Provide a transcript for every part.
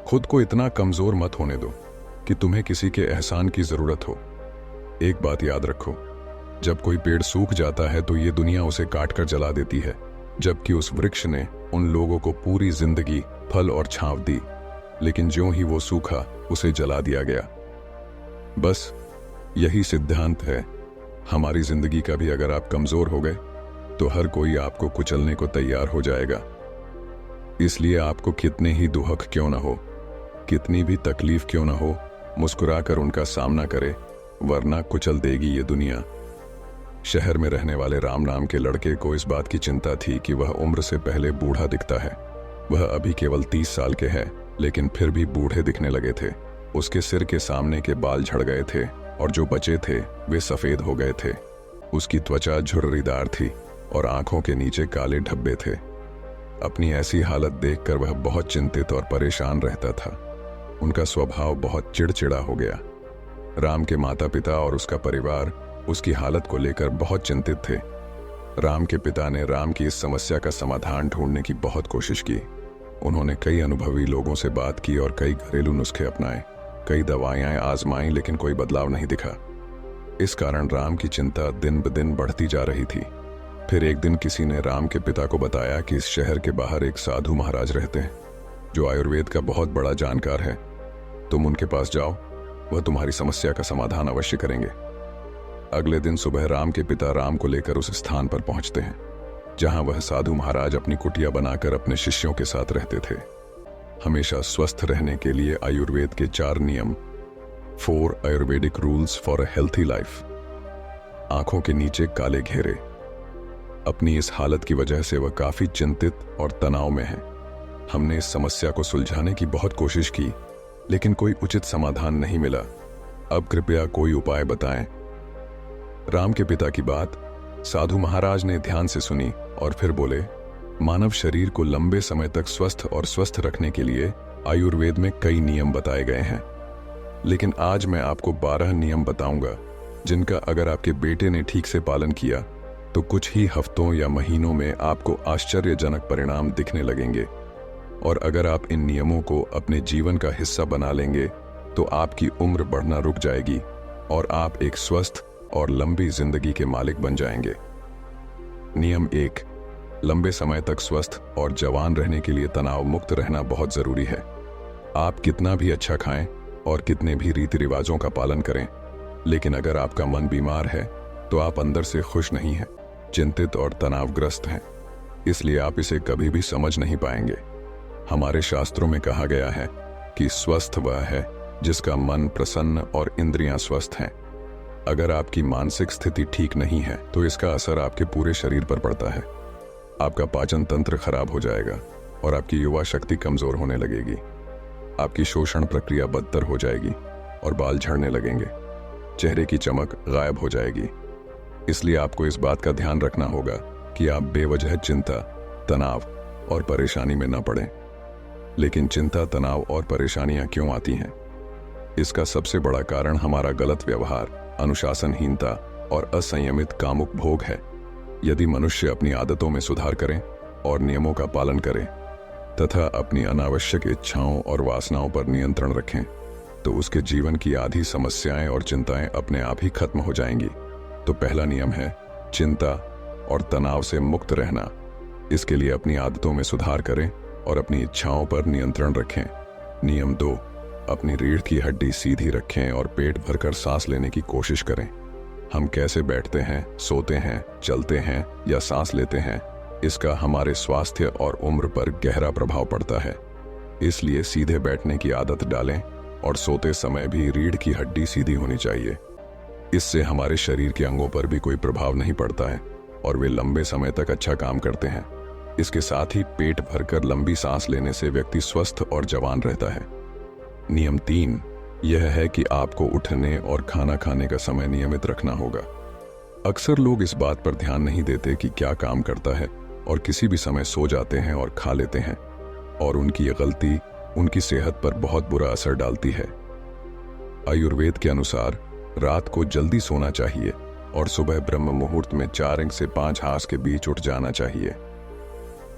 खुद को इतना कमजोर मत होने दो कि तुम्हें किसी के एहसान की जरूरत हो। एक बात याद रखो, जब कोई पेड़ सूख जाता है तो ये दुनिया उसे काटकर जला देती है, जबकि उस वृक्ष ने उन लोगों को पूरी जिंदगी फल और छांव दी, लेकिन ज्यों ही वो सूखा उसे जला दिया गया। बस यही सिद्धांत है हमारी जिंदगी का भी। अगर आप कमजोर हो गए तो हर कोई आपको कुचलने को तैयार हो जाएगा। इसलिए आपको कितने ही दुहक क्यों ना हो, कितनी भी तकलीफ क्यों ना हो, मुस्कुराकर उनका सामना करे, वरना कुचल देगी ये दुनिया। शहर में रहने वाले राम नाम के लड़के को इस बात की चिंता थी कि वह उम्र से पहले बूढ़ा दिखता है। वह अभी केवल 30 साल के हैं, लेकिन फिर भी बूढ़े दिखने लगे थे। उसके सिर के सामने के बाल झड़ गए थे और जो बचे थे वे सफेद हो गए थे। उसकी त्वचा झुर्रीदार थी और आंखों के नीचे काले धब्बे थे। अपनी ऐसी हालत देखकर वह बहुत चिंतित और परेशान रहता था। उनका स्वभाव बहुत चिड़चिड़ा हो गया। राम के माता पिता और उसका परिवार उसकी हालत को लेकर बहुत चिंतित थे। राम के पिता ने राम की इस समस्या का समाधान ढूंढने की बहुत कोशिश की। उन्होंने कई अनुभवी लोगों से बात की और कई घरेलू नुस्खे अपनाए, कई दवाएं आजमाई, लेकिन कोई बदलाव नहीं दिखा। इस कारण राम की चिंता दिन ब दिन बढ़ती जा रही थी। फिर एक दिन किसी ने राम के पिता को बताया कि इस शहर के बाहर एक साधु महाराज रहते हैं जो आयुर्वेद का बहुत बड़ा जानकार है। तुम उनके पास जाओ, वह तुम्हारी समस्या का समाधान अवश्य करेंगे। अगले दिन सुबह राम के पिता राम को लेकर उस स्थान पर पहुंचते हैं जहां वह साधु महाराज अपनी कुटिया बनाकर अपने शिष्यों के साथ रहते थे। हमेशा स्वस्थ रहने के लिए आयुर्वेद के 4 नियम, 4 Ayurvedic rules for a healthy life. आंखों के नीचे काले घेरे। अपनी इस हालत की वजह से वह काफी चिंतित और तनाव में है। हमने इस समस्या को सुलझाने की बहुत कोशिश की, लेकिन कोई उचित समाधान नहीं मिला। अब कृपया कोई उपाय बताएं। राम के पिता की बात साधु महाराज ने ध्यान से सुनी और फिर बोले, मानव शरीर को लंबे समय तक स्वस्थ और स्वस्थ रखने के लिए आयुर्वेद में कई नियम बताए गए हैं, लेकिन आज मैं आपको 12 नियम बताऊंगा जिनका अगर आपके बेटे ने ठीक से पालन किया तो कुछ ही हफ्तों या महीनों में आपको आश्चर्यजनक परिणाम दिखने लगेंगे। और अगर आप इन नियमों को अपने जीवन का हिस्सा बना लेंगे तो आपकी उम्र बढ़ना रुक जाएगी और आप एक स्वस्थ और लंबी जिंदगी के मालिक बन जाएंगे। नियम 1, लंबे समय तक स्वस्थ और जवान रहने के लिए तनाव मुक्त रहना बहुत जरूरी है। आप कितना भी अच्छा खाएं और कितने भी रीति रिवाजों का पालन करें, लेकिन अगर आपका मन बीमार है तो आप अंदर से खुश नहीं हैं, चिंतित और तनावग्रस्त हैं। इसलिए आप इसे कभी भी समझ नहीं पाएंगे। हमारे शास्त्रों में कहा गया है कि स्वस्थ वह है जिसका मन प्रसन्न और इंद्रियां स्वस्थ हैं। अगर आपकी मानसिक स्थिति ठीक नहीं है तो इसका असर आपके पूरे शरीर पर पड़ता है। आपका पाचन तंत्र खराब हो जाएगा और आपकी युवा शक्ति कमजोर होने लगेगी। आपकी शोषण प्रक्रिया बदतर हो जाएगी और बाल झड़ने लगेंगे। चेहरे की चमक गायब हो जाएगी। इसलिए आपको इस बात का ध्यान रखना होगा कि आप बेवजह चिंता, तनाव और परेशानी में न पड़ें। लेकिन चिंता, तनाव और परेशानियां क्यों आती हैं? इसका सबसे बड़ा कारण हमारा गलत व्यवहार, अनुशासनहीनता और असंयमित कामुक भोग है। यदि मनुष्य अपनी आदतों में सुधार करें और नियमों का पालन करें तथा अपनी अनावश्यक इच्छाओं और वासनाओं पर नियंत्रण रखें तो उसके जीवन की आधी समस्याएं और चिंताएं अपने आप ही खत्म हो जाएंगी। तो पहला नियम है चिंता और तनाव से मुक्त रहना। इसके लिए अपनी आदतों में सुधार करें और अपनी इच्छाओं पर नियंत्रण रखें। नियम 2, अपनी रीढ़ की हड्डी सीधी रखें और पेट भरकर सांस लेने की कोशिश करें। हम कैसे बैठते हैं, सोते हैं, चलते हैं या सांस लेते हैं, इसका हमारे स्वास्थ्य और उम्र पर गहरा प्रभाव पड़ता है। इसलिए सीधे बैठने की आदत डालें और सोते समय भी रीढ़ की हड्डी सीधी होनी चाहिए। इससे हमारे शरीर के अंगों पर भी कोई प्रभाव नहीं पड़ता है और वे लंबे समय तक अच्छा काम करते हैं। इसके साथ ही पेट भरकर लंबी सांस लेने से व्यक्ति स्वस्थ और जवान रहता है। नियम 3 यह है कि आपको उठने और खाना खाने का समय नियमित रखना होगा। अक्सर लोग इस बात पर ध्यान नहीं देते कि क्या काम करता है और किसी भी समय सो जाते हैं और खा लेते हैं, और उनकी ये गलती उनकी सेहत पर बहुत बुरा असर डालती है। आयुर्वेद के अनुसार रात को जल्दी सोना चाहिए और सुबह ब्रह्म मुहूर्त में 4 से 5 हास के बीच उठ जाना चाहिए।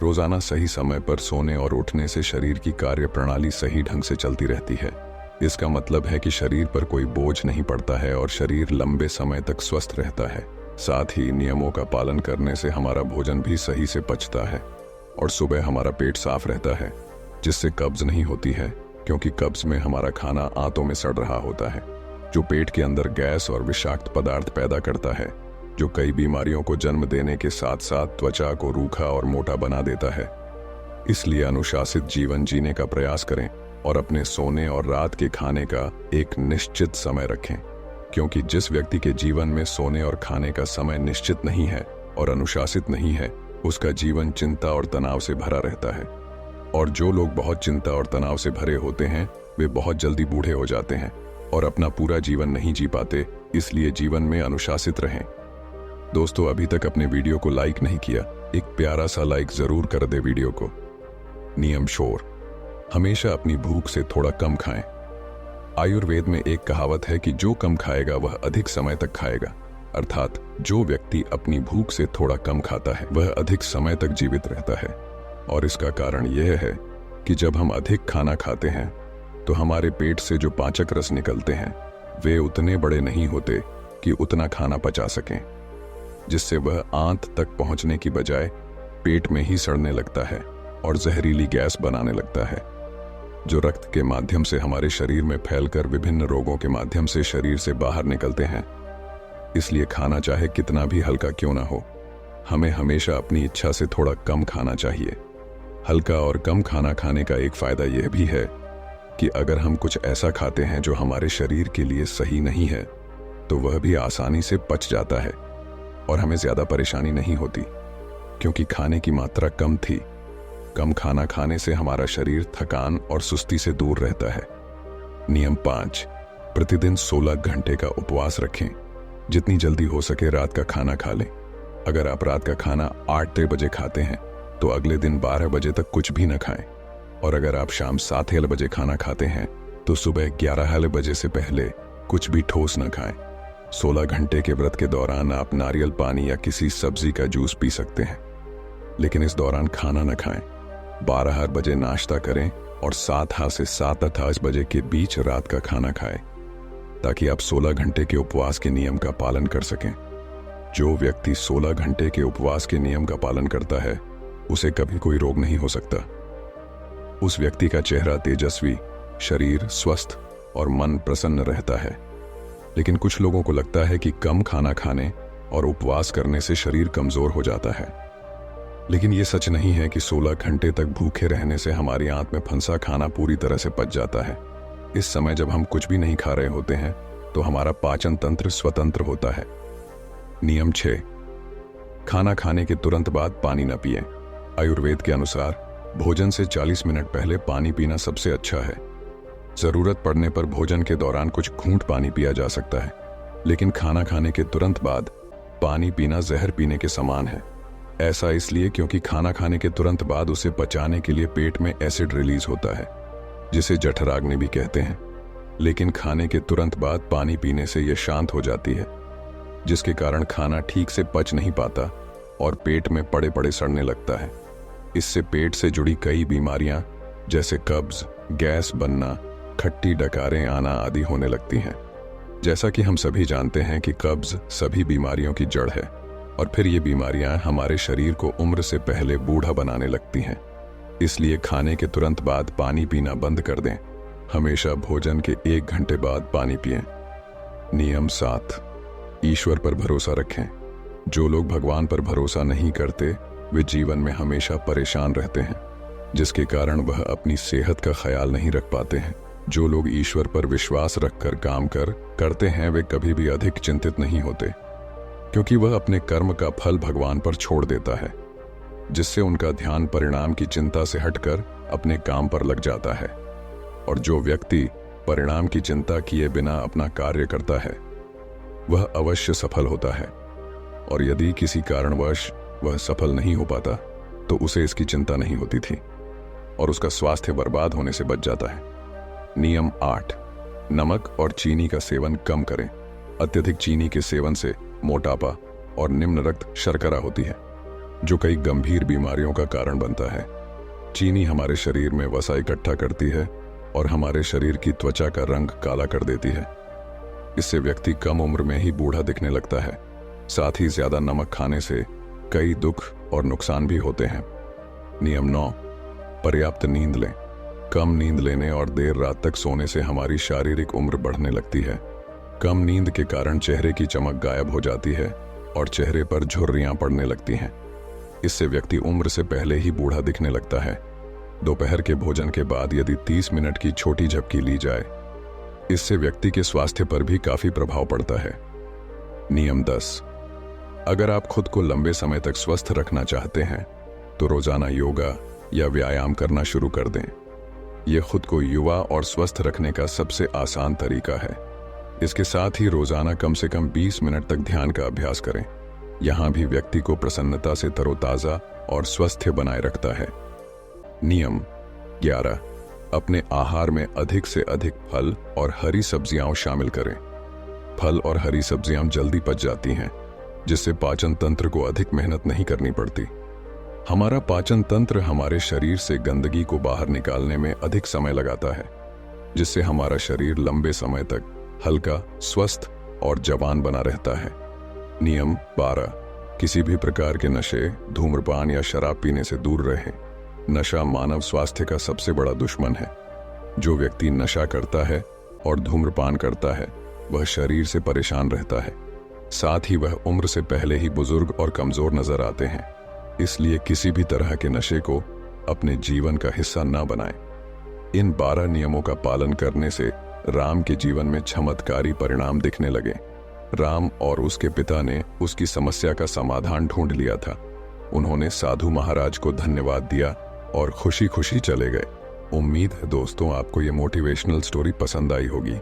रोजाना सही समय पर सोने और उठने से शरीर की कार्य प्रणाली सही ढंग से चलती रहती है। इसका मतलब है कि शरीर पर कोई बोझ नहीं पड़ता है और शरीर लंबे समय तक स्वस्थ रहता है। साथ ही नियमों का पालन करने से हमारा भोजन भी सही से पचता है और सुबह हमारा पेट साफ रहता है, जिससे कब्ज नहीं होती है, क्योंकि कब्ज में हमारा खाना आंतों में सड़ रहा होता है, जो पेट के अंदर गैस और विषाक्त पदार्थ पैदा करता है, जो कई बीमारियों को जन्म देने के साथ साथ त्वचा को रूखा और मोटा बना देता है। इसलिए अनुशासित जीवन जीने का प्रयास करें और अपने सोने और रात के खाने का एक निश्चित समय रखें, क्योंकि जिस व्यक्ति के जीवन में सोने और खाने का समय निश्चित नहीं है और अनुशासित नहीं है, उसका जीवन चिंता और तनाव से भरा रहता है। और जो लोग बहुत चिंता और तनाव से भरे होते हैं, वे बहुत जल्दी बूढ़े हो जाते हैं और अपना पूरा जीवन नहीं जी पाते। इसलिए जीवन में अनुशासित रहें। दोस्तों, अभी तक अपने वीडियो को लाइक नहीं किया, एक प्यारा सा लाइक जरूर कर दे वीडियो को। नियम शोर, हमेशा अपनी भूख से थोड़ा कम खाएं। आयुर्वेद में एक कहावत है कि जो कम खाएगा वह अधिक समय तक खाएगा, अर्थात जो व्यक्ति अपनी भूख से थोड़ा कम खाता है वह अधिक समय तक जीवित रहता है। और इसका कारण यह है कि जब हम अधिक खाना खाते हैं तो हमारे पेट से जो पाचक रस निकलते हैं वे उतने बड़े नहीं होते कि उतना खाना पचा सकें, जिससे वह आंत तक पहुंचने की बजाय पेट में ही सड़ने लगता है और जहरीली गैस बनाने लगता है, जो रक्त के माध्यम से हमारे शरीर में फैलकर विभिन्न रोगों के माध्यम से शरीर से बाहर निकलते हैं। इसलिए खाना चाहे कितना भी हल्का क्यों ना हो, हमें हमेशा अपनी इच्छा से थोड़ा कम खाना चाहिए। हल्का और कम खाना खाने का एक फायदा यह भी है कि अगर हम कुछ ऐसा खाते हैं जो हमारे शरीर के लिए सही नहीं है, तो वह भी आसानी से पच जाता है और हमें ज्यादा परेशानी नहीं होती, क्योंकि खाने की मात्रा कम थी। कम खाना खाने से हमारा शरीर थकान और सुस्ती से दूर रहता है। नियम 5, प्रतिदिन 16 घंटे का उपवास रखें। जितनी जल्दी हो सके रात का खाना खा लें। अगर आप रात का खाना 8 बजे खाते हैं तो अगले दिन 12 बजे तक कुछ भी न खाएं, और अगर आप शाम 7 बजे खाना खाते हैं तो सुबह 11 बजे से पहले कुछ भी ठोस न खाएं। 16 घंटे के व्रत के दौरान आप नारियल पानी या किसी सब्जी का जूस पी सकते हैं, लेकिन इस दौरान खाना न खाएं। 12 बजे नाश्ता करें और 7 से 7:28 बजे के बीच रात का खाना खाएं, ताकि आप 16 घंटे के उपवास के नियम का पालन कर सकें। जो व्यक्ति 16 घंटे के उपवास के नियम का पालन करता है उसे कभी कोई रोग नहीं हो सकता। उस व्यक्ति का चेहरा तेजस्वी, शरीर स्वस्थ और मन प्रसन्न रहता है। लेकिन कुछ लोगों को लगता है कि कम खाना खाने और उपवास करने से शरीर कमजोर हो जाता है, लेकिन यह सच नहीं है कि 16 घंटे तक भूखे रहने से हमारी आंत में फंसा खाना पूरी तरह से पच जाता है। इस समय जब हम कुछ भी नहीं खा रहे होते हैं तो हमारा पाचन तंत्र स्वतंत्र होता है। नियम 6, खाना खाने के तुरंत बाद पानी न पिएं। आयुर्वेद के अनुसार भोजन से 40 मिनट पहले पानी पीना सबसे अच्छा है। जरूरत पड़ने पर भोजन के दौरान कुछ घूंट पानी पिया जा सकता है, लेकिन खाना खाने के तुरंत बाद पानी पीना जहर पीने के समान है। ऐसा इसलिए क्योंकि खाना खाने के तुरंत बाद उसे पचाने के लिए पेट में एसिड रिलीज होता है, जिसे जठराग्नि भी कहते हैं। लेकिन खाने के तुरंत बाद पानी पीने से यह शांत हो जाती है, जिसके कारण खाना ठीक से पच नहीं पाता और पेट में पड़े पड़े सड़ने लगता है। इससे पेट से जुड़ी कई बीमारियां जैसे कब्ज, गैस बनना, खट्टी डकारें आना आदि होने लगती हैं। जैसा कि हम सभी जानते हैं कि कब्ज सभी बीमारियों की जड़ है, और फिर ये बीमारियां हमारे शरीर को उम्र से पहले बूढ़ा बनाने लगती हैं। इसलिए खाने के तुरंत बाद पानी पीना बंद कर दें। हमेशा भोजन के 1 घंटे बाद पानी पिएं। नियम 7, ईश्वर पर भरोसा रखें। जो लोग भगवान पर भरोसा नहीं करते वे जीवन में हमेशा परेशान रहते हैं, जिसके कारण वह अपनी सेहत का ख्याल नहीं रख पाते हैं। जो लोग ईश्वर पर विश्वास रखकर काम करते हैं वे कभी भी अधिक चिंतित नहीं होते, क्योंकि वह अपने कर्म का फल भगवान पर छोड़ देता है, जिससे उनका ध्यान परिणाम की चिंता से हटकर अपने काम पर लग जाता है। और जो व्यक्ति परिणाम की चिंता किए बिना अपना कार्य करता है वह अवश्य सफल होता है, और यदि किसी कारणवश वह सफल नहीं हो पाता तो उसे इसकी चिंता नहीं होती थी और उसका स्वास्थ्य बर्बाद होने से बच जाता है। नियम 8, नमक और चीनी का सेवन कम करें। अत्यधिक चीनी के सेवन से मोटापा और निम्न रक्त शर्करा होती है। जो कई गंभीर बीमारियों का कारण बनता है। चीनी हमारे शरीर में वसा इकट्ठा करती है और हमारे शरीर की त्वचा का रंग काला कर देती है। इससे व्यक्ति कम उम्र में ही बूढ़ा दिखने लगता है। साथ ही ज्यादा नमक खाने से कई दुख और नुकसान भी होते हैं। नियम 9, पर्याप्त नींद लें। कम नींद लेने और देर रात तक सोने से हमारी शारीरिक उम्र बढ़ने लगती है। कम नींद के कारण चेहरे की चमक गायब हो जाती है और चेहरे पर झुर्रियां पड़ने लगती हैं। इससे व्यक्ति उम्र से पहले ही बूढ़ा दिखने लगता है। दोपहर के भोजन के बाद यदि 30 मिनट की छोटी झपकी ली जाए, इससे व्यक्ति के स्वास्थ्य पर भी काफी प्रभाव पड़ता है। नियम 10, अगर आप खुद को लंबे समय तक स्वस्थ रखना चाहते हैं तो रोजाना योगा या व्यायाम करना शुरू कर दें। यह खुद को युवा और स्वस्थ रखने का सबसे आसान तरीका है। इसके साथ ही रोजाना कम से कम 20 मिनट तक ध्यान का अभ्यास करें। यहां भी व्यक्ति को प्रसन्नता से तरोताजा और स्वस्थ बनाए रखता है। नियम 11, अपने आहार में अधिक से अधिक फल और हरी सब्जियां शामिल करें। फल और हरी सब्जियां जल्दी पच जाती हैं, जिससे पाचन तंत्र को अधिक मेहनत नहीं करनी पड़ती। हमारा पाचन तंत्र हमारे शरीर से गंदगी को बाहर निकालने में अधिक समय लगाता है, जिससे हमारा शरीर लंबे समय तक हल्का, स्वस्थ और जवान बना रहता है। नियम 12, किसी भी प्रकार के नशे, धूम्रपान या शराब पीने से दूर रहें। नशा मानव स्वास्थ्य का सबसे बड़ा दुश्मन है। जो व्यक्ति नशा करता है और धूम्रपान करता है, वह शरीर से परेशान रहता है। साथ ही वह उम्र से पहले ही बुजुर्ग और कमजोर नजर आते हैं। इसलिए किसी भी तरह के नशे को अपने जीवन का हिस्सा न बनाएं। इन 12 नियमों का पालन करने से राम के जीवन में चमत्कारी परिणाम दिखने लगे। राम और उसके पिता ने उसकी समस्या का समाधान ढूंढ लिया था। उन्होंने साधु महाराज को धन्यवाद दिया और खुशी खुशी चले गए। उम्मीद है दोस्तों आपको ये मोटिवेशनल स्टोरी पसंद आई होगी।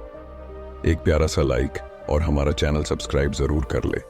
एक प्यारा सा लाइक और हमारा चैनल सब्सक्राइब जरूर कर ले।